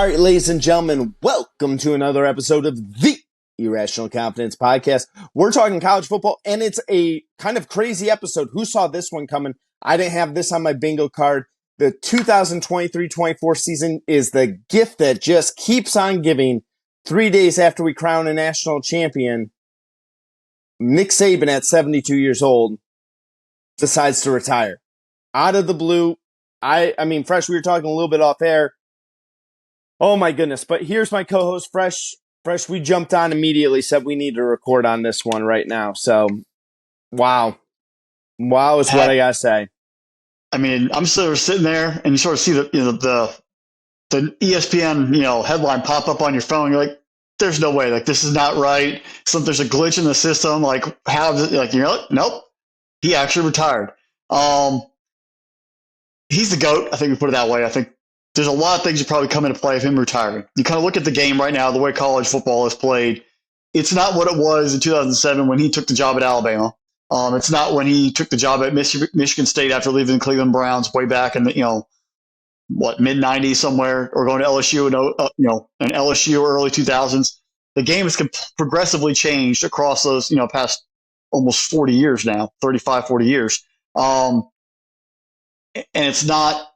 right, ladies and gentlemen, welcome to another episode of the Irrational Confidence Podcast. We're talking college football, and it's a kind of crazy episode. Who saw this one coming? I didn't have this on my bingo card. The 2023-24 season is the gift that just keeps on giving. 3 days after we crown a national champion, Nick Saban, at 72 years old, decides to retire. Out of the blue. I mean, Fresh, we were talking a little bit off air. Oh, my goodness. But here's my co-host, Fresh. Fresh, we jumped on immediately, said we need to record on this one right now. So, wow. Wow is what I got to say. I mean, I'm sort of sitting there, and you sort of see the ESPN, headline pop up on your phone. You're like, there's no way. Like, this is not right. There's a glitch in the system. Like, how is it? Like, nope. He actually retired. He's the GOAT. I think we put it that way. I think there's a lot of things that probably come into play of him retiring. You kind of look at the game right now, the way college football is played. It's not what it was in 2007 when he took the job at Alabama. It's not when he took the job at Michigan State after leaving the Cleveland Browns way back in the, mid-90s somewhere, or going to LSU in LSU early 2000s. The game has progressively changed across those, past almost 40 years now, 35, 40 years. And it's not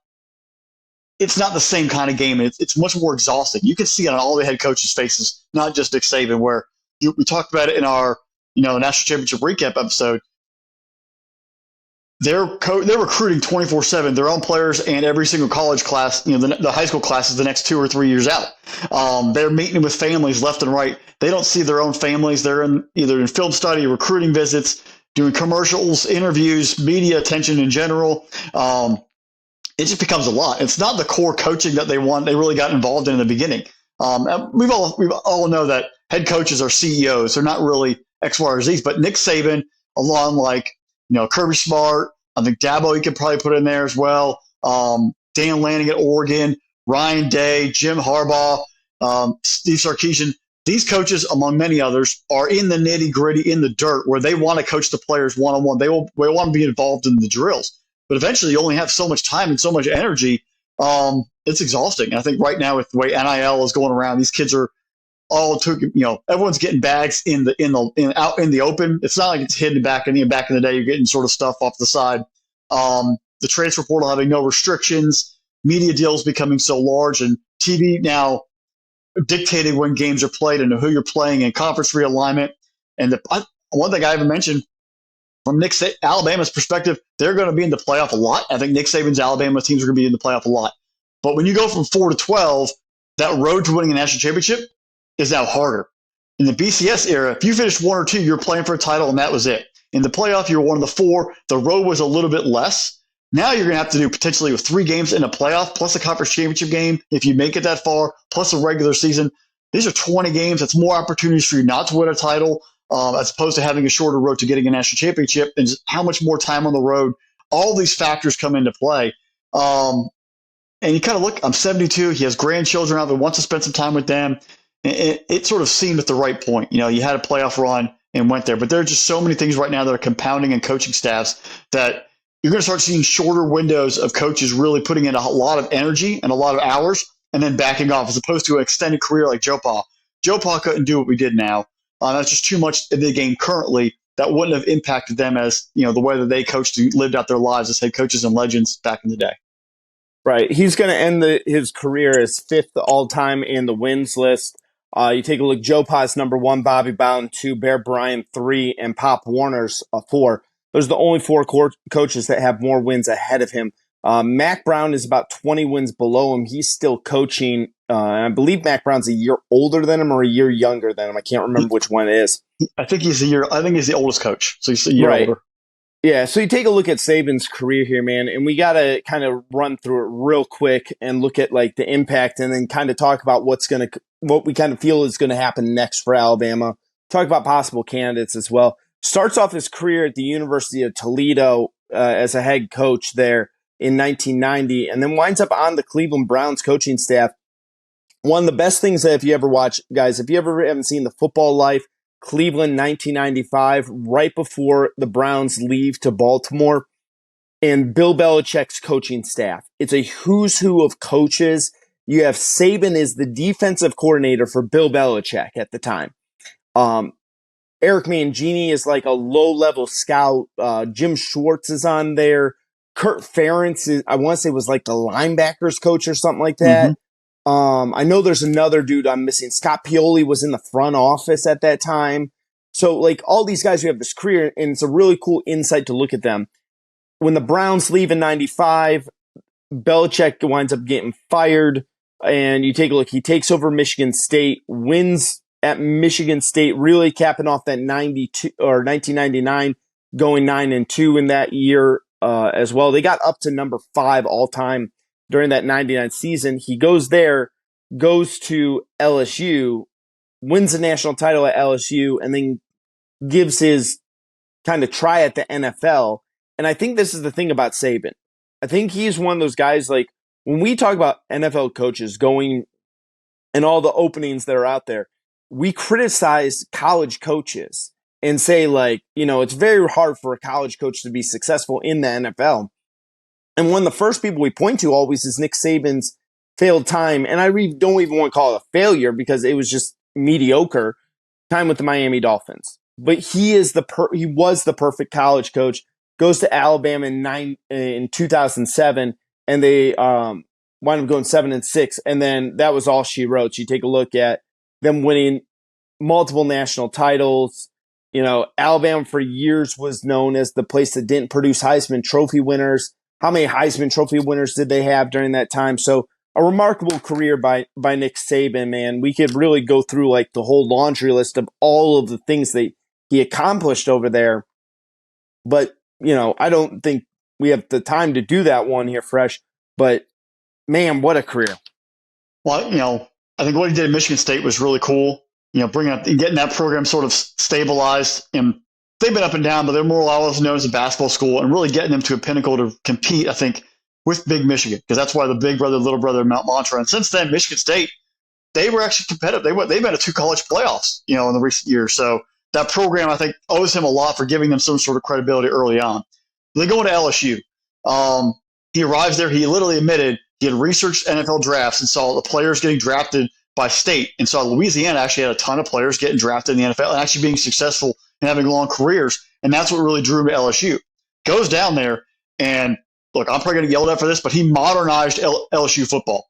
the same kind of game. It's much more exhausting. You can see it on all the head coaches' faces, not just Nick Saban, where we talked about it in our, national championship recap episode. They're recruiting 24/7 their own players and every single college class, the high school classes the next 2 or 3 years out. They're meeting with families left and right. They don't see their own families. They're either in film study, recruiting visits, doing commercials, interviews, media attention in general. It just becomes a lot. It's not the core coaching that they really got involved in the beginning. We all know that head coaches are CEOs. They're not really X, Y, or Z's. But Nick Saban, along like Kirby Smart, I think Dabo, you could probably put in there as well. Dan Lanning at Oregon, Ryan Day, Jim Harbaugh, Steve Sarkisian. These coaches, among many others, are in the nitty gritty, in the dirt, where they want to coach the players one-on-one. They want to be involved in the drills. But eventually, you only have so much time and so much energy. It's exhausting. And I think right now, with the way NIL is going around, these kids are all everyone's getting bags out in the open. It's not like it's hidden back in the day. You're getting sort of stuff off the side. The transfer portal having no restrictions, media deals becoming so large, and TV now dictating when games are played and who you're playing, and conference realignment. And one thing I haven't mentioned, from Alabama's perspective, they're going to be in the playoff a lot. I think Nick Saban's Alabama teams are going to be in the playoff a lot. But when you go from 4 to 12, that road to winning a national championship is now harder. In the BCS era, if you finished 1 or 2, you're playing for a title, and that was it. In the playoff, you're one of the 4. The road was a little bit less. Now you're going to have to do potentially 3 games in a playoff, plus a conference championship game if you make it that far, plus a regular season. These are 20 games. That's more opportunities for you not to win a title, as opposed to having a shorter road to getting a national championship, and just how much more time on the road. All these factors come into play. And you kind of look, I'm 72. He has grandchildren out there, wants to spend some time with them. It sort of seemed at the right point. You had a playoff run and went there. But there are just so many things right now that are compounding in coaching staffs that you're going to start seeing shorter windows of coaches really putting in a lot of energy and a lot of hours and then backing off, as opposed to an extended career like Joe Pa. Joe Pa couldn't do what we did now. That's just too much in the game currently that wouldn't have impacted them as, the way that they coached and lived out their lives as head coaches and legends back in the day. Right. He's going to end his career as 5th all-time in the wins list. You take a look, Joe Pa's number 1, Bobby Bowden 2, Bear Bryant 3, and Pop Warner's 4. Those are the only 4 coaches that have more wins ahead of him. Mac Brown is about 20 wins below him. He's still coaching. And I believe Mac Brown's a year older than him or a year younger than him. I can't remember which one it is. I think he's the oldest coach. So he's a year older. Yeah, so you take a look at Saban's career here, man, and we got to kind of run through it real quick and look at like the impact, and then kind of talk about what we kind of feel is going to happen next for Alabama. Talk about possible candidates as well. Starts off his career at the University of Toledo as a head coach there in 1990, and then winds up on the Cleveland Browns coaching staff. One of the best things that if you ever watch, guys, if you ever haven't seen The Football Life, Cleveland 1995, right before the Browns leave to Baltimore, and Bill Belichick's coaching staff. It's a who's who of coaches You have Saban is the defensive coordinator for Bill Belichick at the time. Eric Mangini is like a low-level scout. Jim Schwartz is on there. Kurt Ferentz is, I want to say, was like the linebackers coach or something like that. I know there's another dude I'm missing. Scott Pioli was in the front office at that time. So, like, all these guys who have this career, and it's a really cool insight to look at them. When the Browns leave in 95, Belichick winds up getting fired, and you take a look. He takes over Michigan State, wins at Michigan State, really capping off that 92 or 1999, going 9-2 in that year as well. They got up to number 5 all time during that 99 season. He goes there, goes to LSU, wins the national title at LSU, and then gives his kind of try at the NFL. And I think this is the thing about Saban. I think he's one of those guys, like, when we talk about NFL coaches going and all the openings that are out there, we criticize college coaches and say, like, you know, it's very hard for a college coach to be successful in the NFL. And one of the first people we point to always is Nick Saban's failed time. And I don't even want to call it a failure because it was just mediocre time with the Miami Dolphins. But he was the perfect college coach. Goes to Alabama in 2007, and they wind up going 7-6. And then that was all she wrote. You take a look at them winning multiple national titles. You know, Alabama for years was known as the place that didn't produce Heisman Trophy winners. How many Heisman Trophy winners did they have during that time? So a remarkable career by Nick Saban, man. We could really go through like the whole laundry list of all of the things that he accomplished over there. But, you know, I don't think we have the time to do that one here fresh. But, man, what a career. Well, you know, I think what he did at Michigan State was really cool. You know, getting that program sort of stabilized. And they've been up and down, but they're more always known as a basketball school, and really getting them to a pinnacle to compete, I think, with Big Michigan, because that's why the big brother, little brother mantra. And since then, Michigan State, they were actually competitive. They've been to 2 college playoffs, you know, in the recent years. So that program, I think, owes him a lot for giving them some sort of credibility early on. They go into LSU. He arrives there. He literally admitted he had researched NFL drafts and saw the players getting drafted by state, and saw Louisiana actually had a ton of players getting drafted in the NFL and actually being successful and having long careers. And that's what really drew him to LSU. Goes down there, and look, I'm probably going to get yelled at for this, but he modernized LSU football.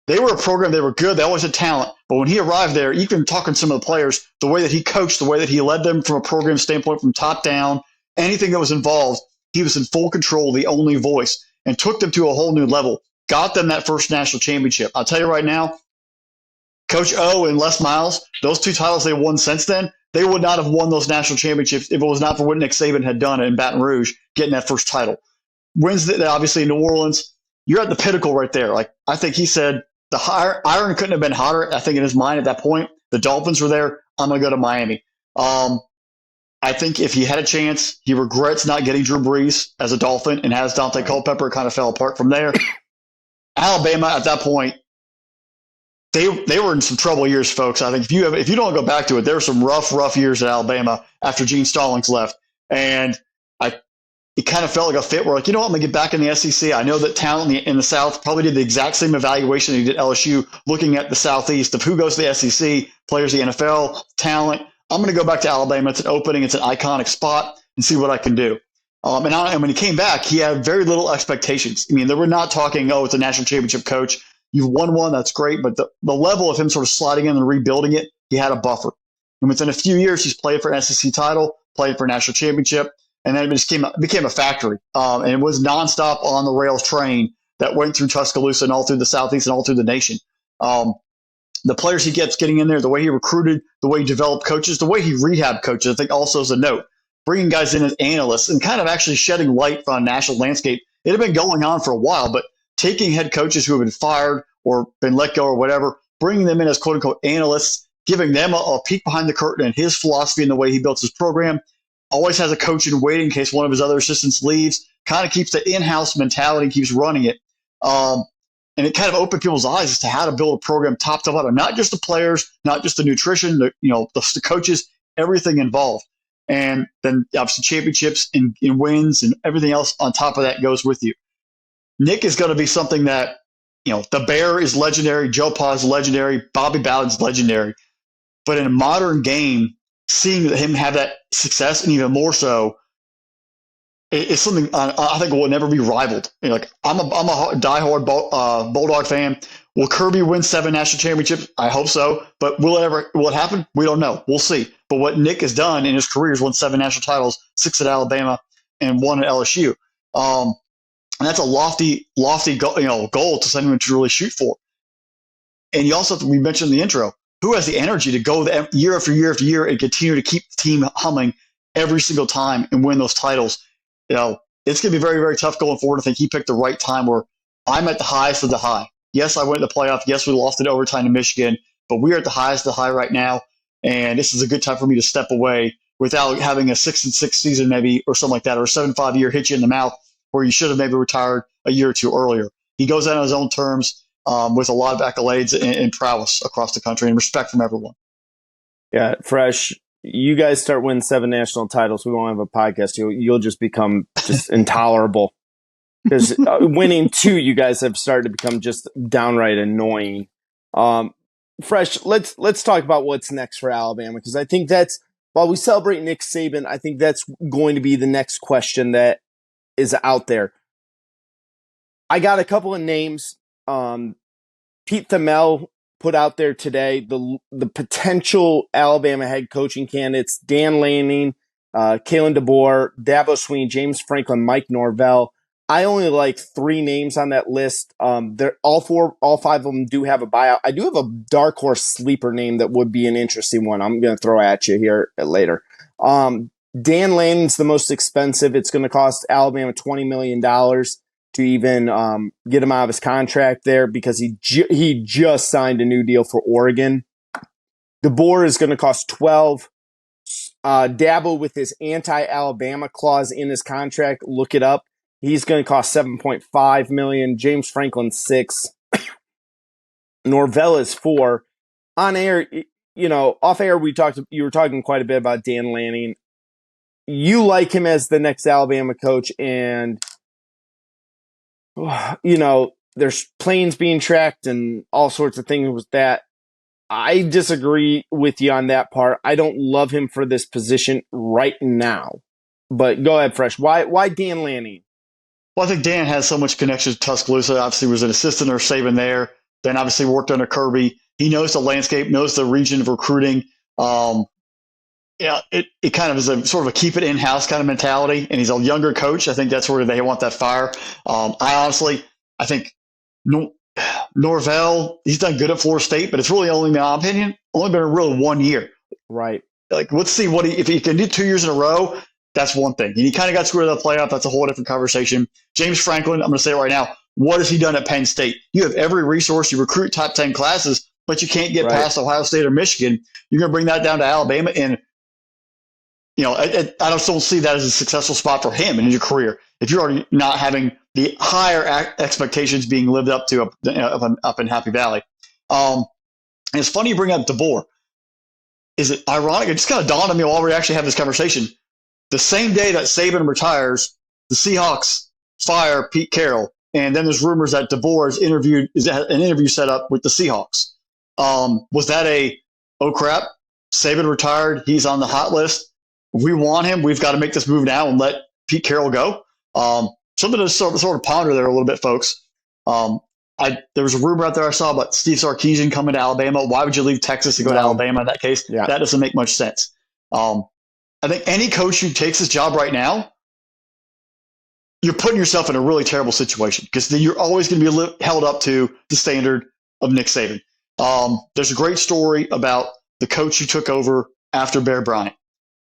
They were a program, they were good, they always had talent. But when he arrived there, even talking to some of the players, the way that he coached, the way that he led them from a program standpoint, from top down, anything that was involved, he was in full control, the only voice, and took them to a whole new level. Got them that first national championship. I'll tell you right now, Coach O and Les Miles, those 2 titles they won since then, they would not have won those national championships if it was not for what Nick Saban had done in Baton Rouge, getting that first title. Wins obviously in New Orleans. You're at the pinnacle right there. Like, I think he said the iron couldn't have been hotter. I think in his mind at that point, the Dolphins were there. I'm going to go to Miami. I think if he had a chance, he regrets not getting Drew Brees as a Dolphin and has Dante Culpepper. Kind of fell apart from there. Alabama at that point, they were in some trouble years, folks. I think if you don't go back to it, there were some rough years at Alabama after Gene Stallings left, and it kind of felt like a fit. We're like, you know what, I'm going to get back in the SEC. I know that talent in the South probably did the exact same evaluation he did at LSU, looking at the Southeast of who goes to the SEC, players of the NFL, talent. I'm going to go back to Alabama. It's an opening. It's an iconic spot, and see what I can do. And when he came back, he had very little expectations. I mean, they were not talking, oh, it's a national championship coach. You've won one, that's great. But the level of him sort of sliding in and rebuilding it, he had a buffer. And within a few years, he's played for an SEC title, played for a national championship, and then it just became a factory. And it was nonstop on the rails train that went through Tuscaloosa and all through the Southeast and all through the nation. The players he gets getting in there, the way he recruited, the way he developed coaches, the way he rehabbed coaches, I think also is a note. Bringing guys in as analysts and kind of actually shedding light on a national landscape. It had been going on for a while, but taking head coaches who have been fired or been let go or whatever, bringing them in as quote-unquote analysts, giving them a peek behind the curtain and his philosophy and the way he built his program. Always has a coach in waiting in case one of his other assistants leaves, kind of keeps the in-house mentality, keeps running it. And it kind of opened people's eyes as to how to build a program top to bottom, not just the players, not just the nutrition, the coaches, everything involved. And then obviously championships and wins and everything else on top of that goes with you. Nick is going to be something that the Bear is legendary, Joe Pa is legendary, Bobby Bowden's legendary. But in a modern game, seeing him have that success and even more so, it's something I think will never be rivaled. Like I'm a diehard Bulldog fan. Will Kirby win 7 national championships? I hope so. But will it happen? We don't know. We'll see. But what Nick has done in his career is won 7 national titles, 6 at Alabama and 1 at LSU. And that's a lofty goal to someone to really shoot for. And you also, we mentioned in the intro, who has the energy to go year after year after year and continue to keep the team humming every single time and win those titles? It's going to be very, very tough going forward. I think he picked the right time where I'm at the highest of the high. Yes, I went to the playoff. Yes, we lost in overtime to Michigan, but we are at the highest of the high right now. And this is a good time for me to step away without having a 6-6 season maybe or something like that, or a 7-5 year hit you in the mouth where you should have maybe retired a year or two earlier. He goes out on his own terms with a lot of accolades and prowess across the country and respect from everyone. Yeah, Fresh, you guys start winning 7 national titles, we won't have a podcast. You'll just become just intolerable. Because winning 2, you guys have started to become just downright annoying. Fresh, let's talk about what's next for Alabama, because I think that's, while we celebrate Nick Saban, I think that's going to be the next question that is out there. I got a couple of names. Pete Thamel put out there today the potential Alabama head coaching candidates: Dan Lanning, Kalen DeBoer, Dabo Swinney, James Franklin, Mike Norvell. I only like 3 names on that list. They're all 5 of them do have a buyout. I do have a dark horse sleeper name that would be an interesting one. I'm going to throw at you here later. Dan Lanning's the most expensive. It's going to cost Alabama $20 million to even get him out of his contract there, because he just signed a new deal for Oregon. DeBoer is going to cost 12. Dabo, with his anti-Alabama clause in his contract, look it up. He's going to cost $7.5 million. James Franklin, 6. Norvell is 4. On air, off air, you were talking quite a bit about Dan Lanning. You like him as the next Alabama coach, and there's planes being tracked and all sorts of things with that. I disagree with you on that part. I don't love him for this position right now. But go ahead, Fresh. Why Dan Lanning? Well, I think Dan has so much connection to Tuscaloosa. Obviously, was an assistant or Saban there. Then obviously worked under Kirby. He knows the landscape, knows the region of recruiting. It kind of is a sort of a keep it in-house kind of mentality. And he's a younger coach. I think that's where they want that fire. I think Norvell, he's done good at Florida State, but it's really only, in my opinion, only been really 1 year. Right. Like, let's see if he can do 2 years in a row. That's one thing. And he kind of got screwed out of the playoff. That's a whole different conversation. James Franklin, I'm going to say it right now. What has he done at Penn State? You have every resource. You recruit top 10 classes, but you can't get past Ohio State or Michigan. You're going to bring that down to Alabama. And, I just don't see that as a successful spot for him in his career. If you're already not having the higher expectations being lived up to up in Happy Valley. And it's funny you bring up DeBoer. Is it ironic? It just kind of dawned on me while we actually have this conversation. The same day that Saban retires, the Seahawks fire Pete Carroll, and then there's rumors that DeBoer is an interview set up with the Seahawks. Was that oh crap, Saban retired, he's on the hot list, we want him, we've got to make this move now and let Pete Carroll go? Something to sort of ponder there a little bit, folks. There was a rumor out there I saw about Steve Sarkisian coming to Alabama. Why would you leave Texas to go to Alabama in that case? Yeah. That doesn't make much sense. I think any coach who takes this job right now, you're putting yourself in a really terrible situation, because then you're always going to be held up to the standard of Nick Saban. There's a great story about the coach who took over after Bear Bryant.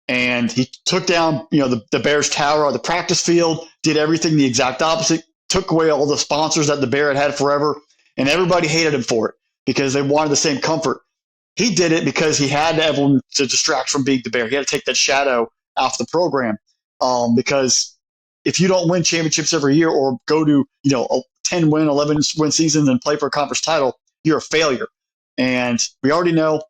And he took down, the Bears tower on the practice field, did everything the exact opposite, took away all the sponsors that the Bear had forever, and everybody hated him for it because they wanted the same comfort. He did it because he had everyone to distract from being the Bear. He had to take that shadow off the program, because if you don't win championships every year or go to a 10-win, 11-win season and play for a conference title, you're a failure. And we already know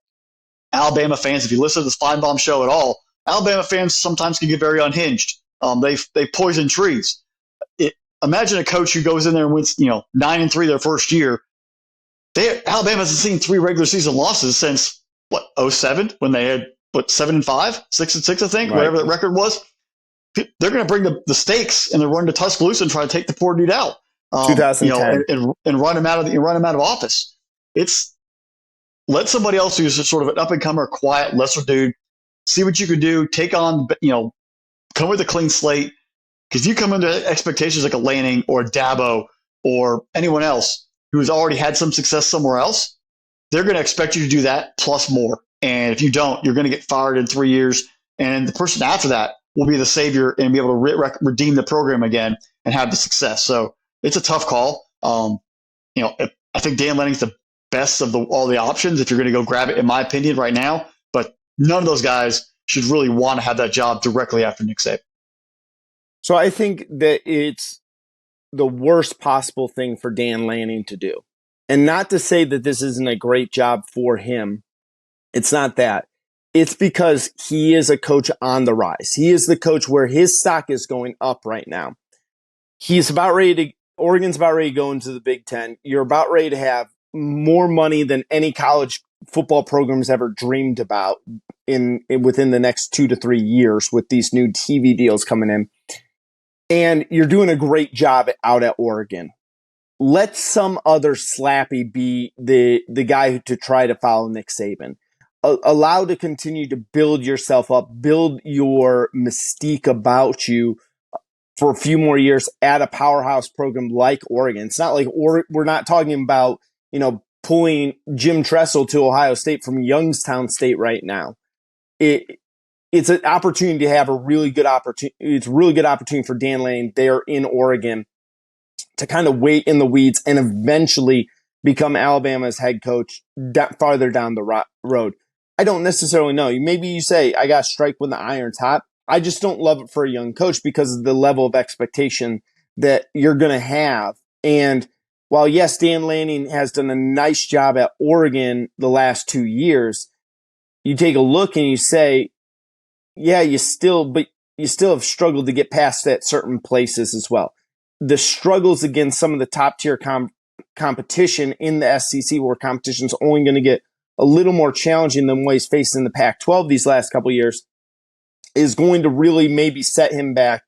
Alabama fans, if you listen to the Feinbaum show at all, Alabama fans sometimes can get very unhinged. They poison trees. imagine a coach who goes in there and wins, 9-3 their first year. Alabama hasn't seen 3 regular season losses since what, 07, when they had 7-5, 6-6, I think, Right. whatever that record was. They're going to bring the stakes and they're running to Tuscaloosa and try to take the poor dude out. 2010. And run him out of office. It's let somebody else who's sort of an up and comer, quiet, lesser dude, see what you can do. Take on, come with a clean slate. Because if you come into expectations like a Lanning or a Dabo or anyone else who's already had some success somewhere else, they're going to expect you to do that plus more. And if you don't, you're going to get fired in 3 years. And the person after that will be the savior and be able to redeem the program again and have the success. So it's a tough call. I think Dan Lanning's the best of all the options if you're going to go grab it, in my opinion, right now. But none of those guys should really want to have that job directly after Nick Saban. So I think that it's the worst possible thing for Dan Lanning to do. And not to say that this isn't a great job for him. It's not that. It's because he is a coach on the rise. He is the coach where his stock is going up right now. Oregon's about ready to go into the Big Ten. You're about ready to have more money than any college football program's ever dreamed about within the next 2 to 3 years with these new TV deals coming in. And you're doing a great job out at Oregon. Let some other slappy be the guy to try to follow Nick Saban. Allow to continue to build yourself up, build your mystique about you for a few more years at a powerhouse program like Oregon. It's not like we're not talking about, pulling Jim Tressel to Ohio State from Youngstown State right now. It's an opportunity to have a really good opportunity. It's a really good opportunity for Dan Lanning there in Oregon to kind of wait in the weeds and eventually become Alabama's head coach farther down the road. I don't necessarily know. Maybe you say, I got to strike when the iron's hot. I just don't love it for a young coach because of the level of expectation that you're going to have. And while, yes, Dan Lanning has done a nice job at Oregon the last 2 years, you take a look and you say, yeah, you still have struggled to get past at certain places as well. The struggles against some of the top tier competition in the SEC, where competition's only going to get a little more challenging than what he's faced in the Pac-12 these last couple of years, is going to really maybe set him back.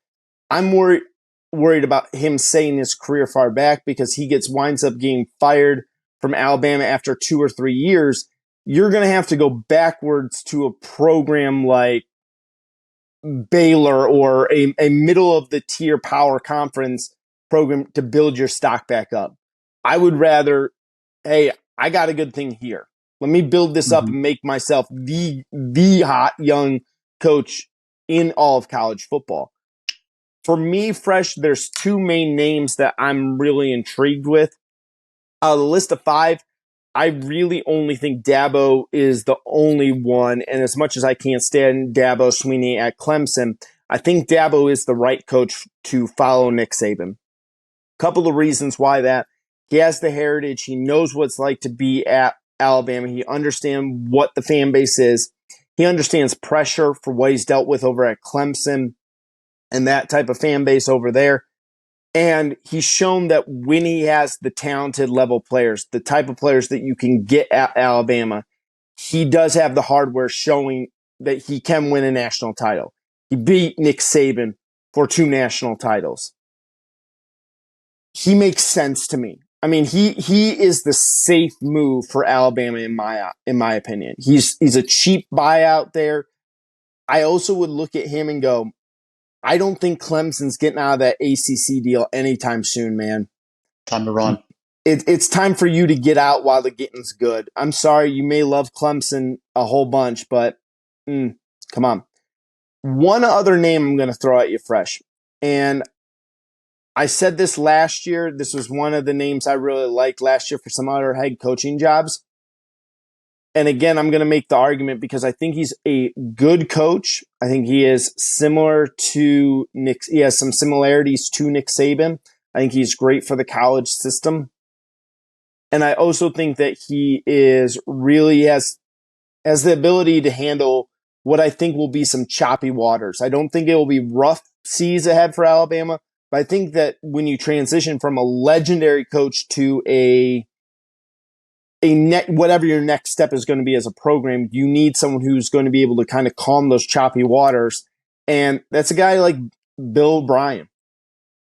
I'm worried about him setting his career far back because he winds up getting fired from Alabama after 2 or 3 years. You're going to have to go backwards to a program like Baylor or a middle of the tier power conference program to build your stock back up. I would rather, hey, I got a good thing here. Let me build this up and make myself the hot young coach in all of college football. For me, Fresh, there's 2 main names that I'm really intrigued with. Out of the list of 5, I really only think Dabo is the only one. And as much as I can't stand Dabo Swinney at Clemson, I think Dabo is the right coach to follow Nick Saban. Couple of reasons why that. He has the heritage. He knows what it's like to be at Alabama. He understands what the fan base is. He understands pressure for what he's dealt with over at Clemson and that type of fan base over there. And he's shown that when he has the talented level players, the type of players that you can get at Alabama, he does have the hardware showing that he can win a national title. He beat Nick Saban for 2 national titles. He makes sense to me. I mean, he is the safe move for Alabama in my opinion. He's a cheap buyout there. I also would look at him and go, I don't think Clemson's getting out of that ACC deal anytime soon, man. Time to run. It's time for you to get out while the getting's good. I'm sorry, you may love Clemson a whole bunch, but come on. One other name I'm going to throw at you, Fresh. And I said this last year. This was one of the names I really liked last year for some other head coaching jobs. And again, I'm going to make the argument because I think he's a good coach. I think he is similar to Nick. He has some similarities to Nick Saban. I think he's great for the college system. And I also think that he really has the ability to handle what I think will be some choppy waters. I don't think it will be rough seas ahead for Alabama, But I think that when you transition from a legendary coach to whatever your next step is going to be as a program, you need someone who's going to be able to kind of calm those choppy waters. And that's a guy like Bill O'Brien.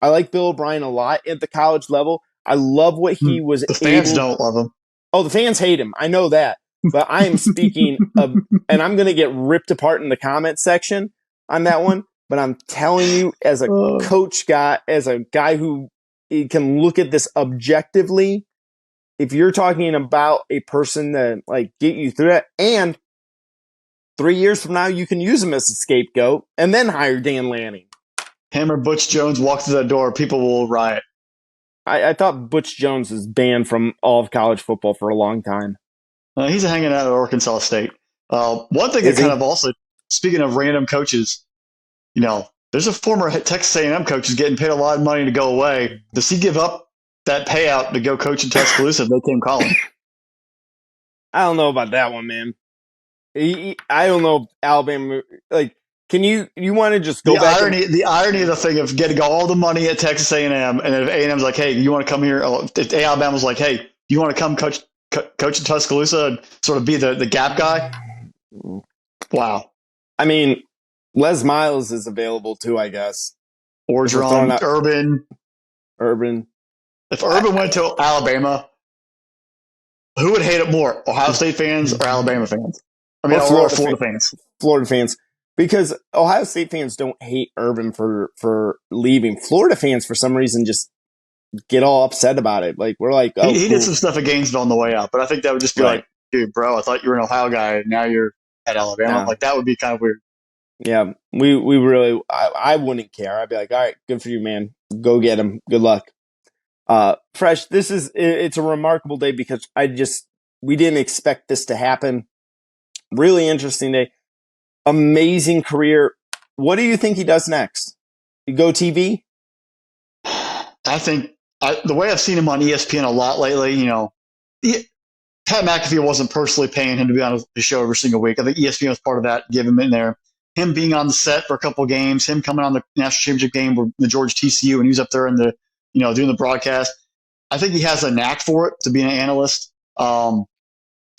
I like Bill O'Brien a lot at the college level. I love what he was The fans able. don't love him. Oh, the fans hate him. I know that. But I am speaking of, and I'm going to get ripped apart in the comment section on that one. But I'm telling you, as a coach guy, as a guy who can look at this objectively, if you're talking about a person that like get you through it, and 3 years from now you can use him as a scapegoat, and then hire Dan Lanning. Him or Butch Jones walk through that door, people will riot. I thought Butch Jones was banned from all of college football for a long time. He's hanging out at Arkansas State. One thing that kind of also, speaking of random coaches, there's a former Texas A&M coach who's getting paid a lot of money to go away. Does he give up that payout to go coach in Tuscaloosa if they came calling? I don't know about that one, man. I don't know if Alabama, like, can you want to just go back? The irony of the thing of getting all the money at Texas A&M, and if A&M's like, hey, you want to come here? If Alabama's like, hey, you want to come coach in Tuscaloosa and sort of be the gap guy? Wow. I mean, Les Miles is available too, I guess. Orgeron, Urban. If Urban went to Alabama, who would hate it more, Ohio State fans or Alabama fans? I mean, or Florida fans. Florida fans. Because Ohio State fans don't hate Urban for leaving. Florida fans, for some reason, just get all upset about it. Like, we're like, oh, he did some stuff at Gainesville on the way out, but I think that would just be like, dude, bro, I thought you were an Ohio guy, and now you're at Alabama. Yeah. Like, that would be kind of weird. Yeah, we really, I wouldn't care. I'd be like, all right, good for you, man. Go get him. Good luck. Fresh, it's a remarkable day because we didn't expect this to happen. Really interesting day. Amazing career. What do you think he does next? You go TV? I think the way I've seen him on ESPN a lot lately, Pat McAfee wasn't personally paying him to be on the show every single week. I think ESPN was part of that, give him in there. Him being on the set for a couple of games, him coming on the national championship game with the Georgia TCU, and he was up there in the, doing the broadcast. I think he has a knack for it to be an analyst. I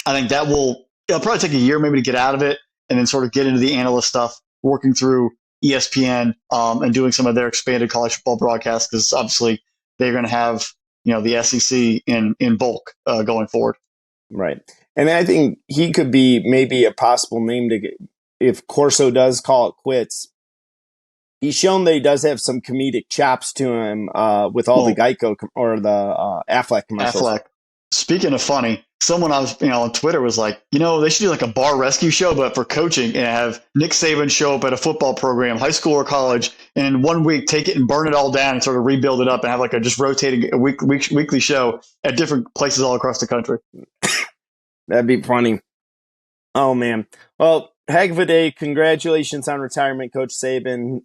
think it'll probably take a year maybe to get out of it and then sort of get into the analyst stuff, working through ESPN and doing some of their expanded college football broadcasts, because obviously they're going to have, the SEC in bulk going forward. Right. And I think he could be maybe a possible name to get, if Corso does call it quits. He's shown that he does have some comedic chops to him with all the Geico or the Affleck commercials. Affleck. Speaking of funny, someone I was, on Twitter was like, they should do like a bar rescue show, but for coaching, and have Nick Saban show up at a football program, high school or college, and in 1 week take it and burn it all down and sort of rebuild it up and have like a just rotating weekly show at different places all across the country. That'd be funny. Oh man. Well, heck of a day. Congratulations on retirement, Coach Saban.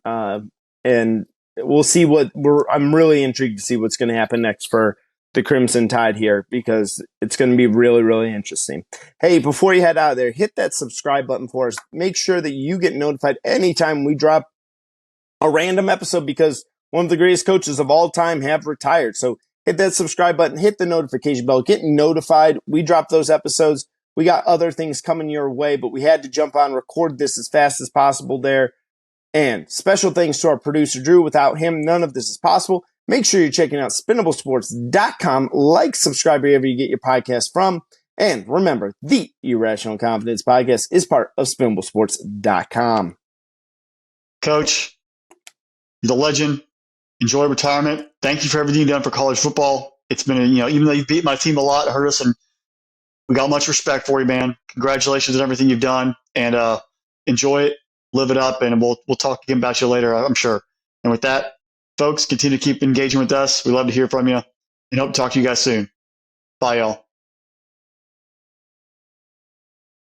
And we'll see I'm really intrigued to see what's going to happen next for the Crimson Tide here, because it's going to be really, really interesting. Hey, before you head out of there, hit that subscribe button for us. Make sure that you get notified anytime we drop a random episode, because one of the greatest coaches of all time have retired. So hit that subscribe button, hit the notification bell, get notified. We drop those episodes. We got other things coming your way, but we had to jump on, record this as fast as possible there. And special thanks to our producer, Drew. Without him, none of this is possible. Make sure you're checking out SpinableSports.com. Like, subscribe wherever you get your podcast from. And remember, the Irrational Confidence Podcast is part of SpinableSports.com. Coach, you're the legend. Enjoy retirement. Thank you for everything you've done for college football. It's been, even though you beat my team a lot, it hurt us, and we got much respect for you, man. Congratulations on everything you've done, and enjoy it, live it up, and we'll talk again about you later, I'm sure. And with that, folks, continue to keep engaging with us. We love to hear from you, and hope to talk to you guys soon. Bye, y'all.